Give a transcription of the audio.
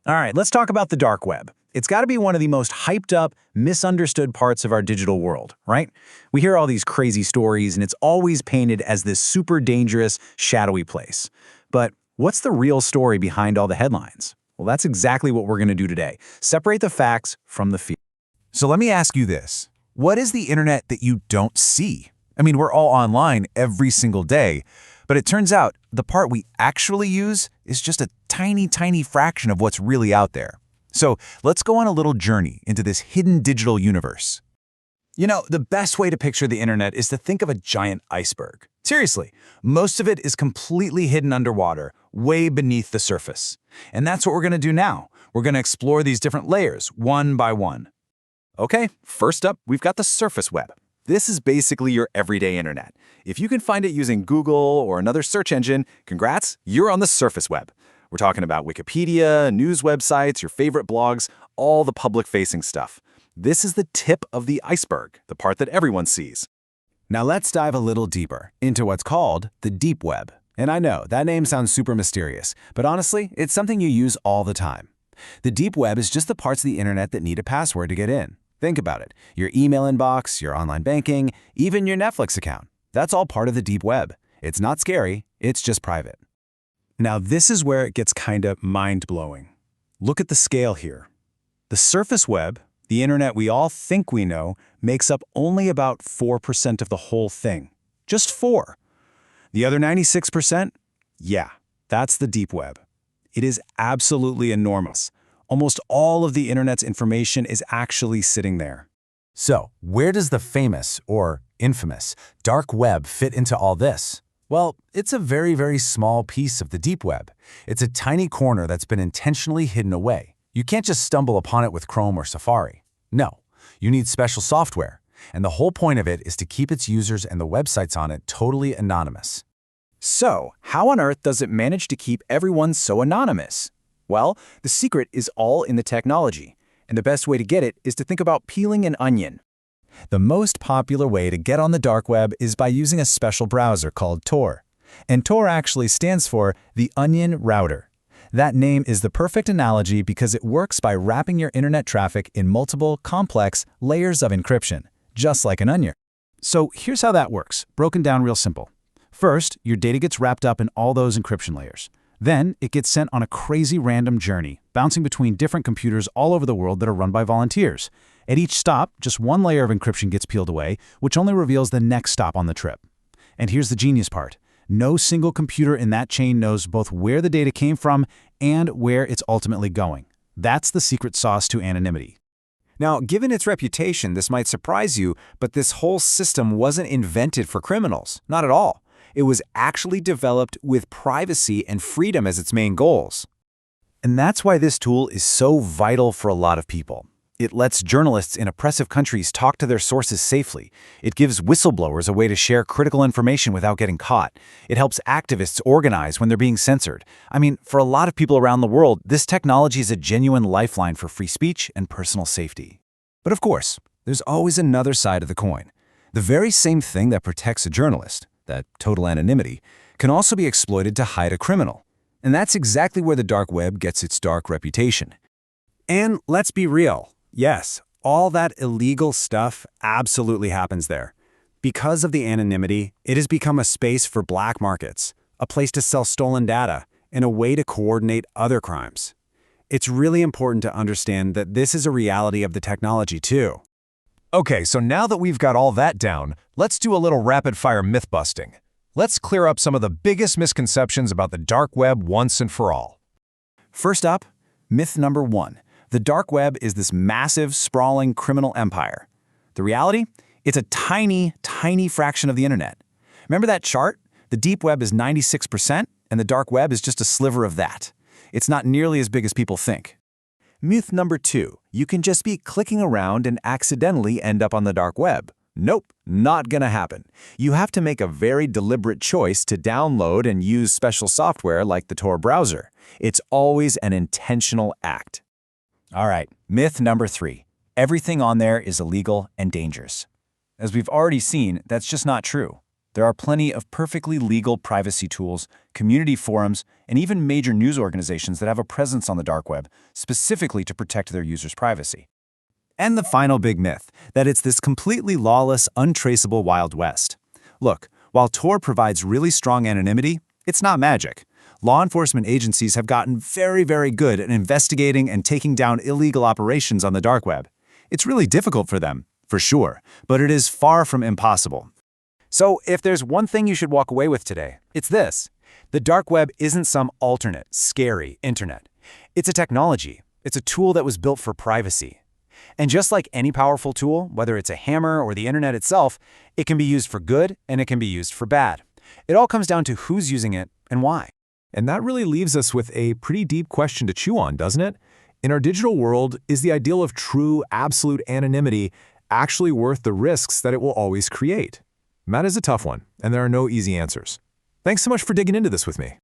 All right, let's talk about the dark web. It's got to be one of the most hyped up, misunderstood parts of our digital world, right? We hear all these crazy stories, and it's always painted as this super dangerous, shadowy place. But what's the real story behind all the headlines? Well, that's exactly what we're going to do today. Separate the facts from the fear. So let me ask you this. What is the internet that you don't see? I mean, we're all online every single day, but it turns out the part we actually use is just a tiny, tiny fraction of what's really out there. So let's go on a little journey into this hidden digital universe. You know, the best way to picture the internet is to think of a giant iceberg. Seriously, most of it is completely hidden underwater, way beneath the surface. And that's what we're going to do now. We're going to explore these different layers, one by one. Okay, first up, we've got the surface web. This is basically your everyday internet. If you can find it using Google or another search engine, congrats, you're on the surface web. We're talking about Wikipedia, news websites, your favorite blogs, all the public-facing stuff. This is the tip of the iceberg, the part that everyone sees. Now let's dive a little deeper into what's called the deep web. And I know, that name sounds super mysterious, but honestly, it's something you use all the time. The deep web is just the parts of the internet that need a password to get in. Think about it. Your email inbox, your online banking, even your Netflix account. That's all part of the deep web. It's not scary, it's just private. Now this is where it gets kind of mind-blowing. Look at the scale here. The surface web, the internet we all think we know, makes up only about 4% of the whole thing. Just 4. The other 96%? Yeah, that's the deep web. It is absolutely enormous. Almost all of the internet's information is actually sitting there. So, where does the famous, or infamous, dark web fit into all this? Well, it's a very, very small piece of the deep web. It's a tiny corner that's been intentionally hidden away. You can't just stumble upon it with Chrome or Safari. No, you need special software, and the whole point of it is to keep its users and the websites on it totally anonymous. So, how on earth does it manage to keep everyone so anonymous? Well, the secret is all in the technology, and the best way to get it is to think about peeling an onion. The most popular way to get on the dark web is by using a special browser called Tor. And Tor actually stands for the Onion Router. That name is the perfect analogy because it works by wrapping your internet traffic in multiple, complex layers of encryption, just like an onion. So here's how that works, broken down real simple. First, your data gets wrapped up in all those encryption layers. Then, it gets sent on a crazy random journey, bouncing between different computers all over the world that are run by volunteers. At each stop, just one layer of encryption gets peeled away, which only reveals the next stop on the trip. And here's the genius part. No single computer in that chain knows both where the data came from and where it's ultimately going. That's the secret sauce to anonymity. Now, given its reputation, this might surprise you, but this whole system wasn't invented for criminals. Not at all. It was actually developed with privacy and freedom as its main goals. And that's why this tool is so vital for a lot of people. It lets journalists in oppressive countries talk to their sources safely. It gives whistleblowers a way to share critical information without getting caught. It helps activists organize when they're being censored. I mean, for a lot of people around the world, this technology is a genuine lifeline for free speech and personal safety. But of course, there's always another side of the coin. The very same thing that protects a journalist, that total anonymity, can also be exploited to hide a criminal. And that's exactly where the dark web gets its dark reputation. And let's be real. Yes, all that illegal stuff absolutely happens there. Because of the anonymity, it has become a space for black markets, a place to sell stolen data, and a way to coordinate other crimes. It's really important to understand that this is a reality of the technology too. Okay, so now that we've got all that down, let's do a little rapid-fire myth-busting. Let's clear up some of the biggest misconceptions about the dark web once and for all. First up, myth number 1. The dark web is this massive, sprawling criminal empire. The reality? It's a tiny, tiny fraction of the internet. Remember that chart? The deep web is 96%, and the dark web is just a sliver of that. It's not nearly as big as people think. Myth number 2. You can just be clicking around and accidentally end up on the dark web. Nope, not gonna happen. You have to make a very deliberate choice to download and use special software like the Tor browser. It's always an intentional act. All right, myth number 3. Everything on there is illegal and dangerous. As we've already seen, that's just not true. There are plenty of perfectly legal privacy tools, community forums, and even major news organizations that have a presence on the dark web, specifically to protect their users' privacy. And the final big myth, that it's this completely lawless, untraceable Wild West. Look, while Tor provides really strong anonymity, it's not magic. Law enforcement agencies have gotten very, very good at investigating and taking down illegal operations on the dark web. It's really difficult for them, for sure, but it is far from impossible. So if there's one thing you should walk away with today, it's this. The dark web isn't some alternate, scary internet. It's a technology. It's a tool that was built for privacy. And just like any powerful tool, whether it's a hammer or the internet itself, it can be used for good and it can be used for bad. It all comes down to who's using it and why. And that really leaves us with a pretty deep question to chew on, doesn't it? In our digital world, is the ideal of true, absolute anonymity actually worth the risks that it will always create? That is a tough one, and there are no easy answers. Thanks so much for digging into this with me.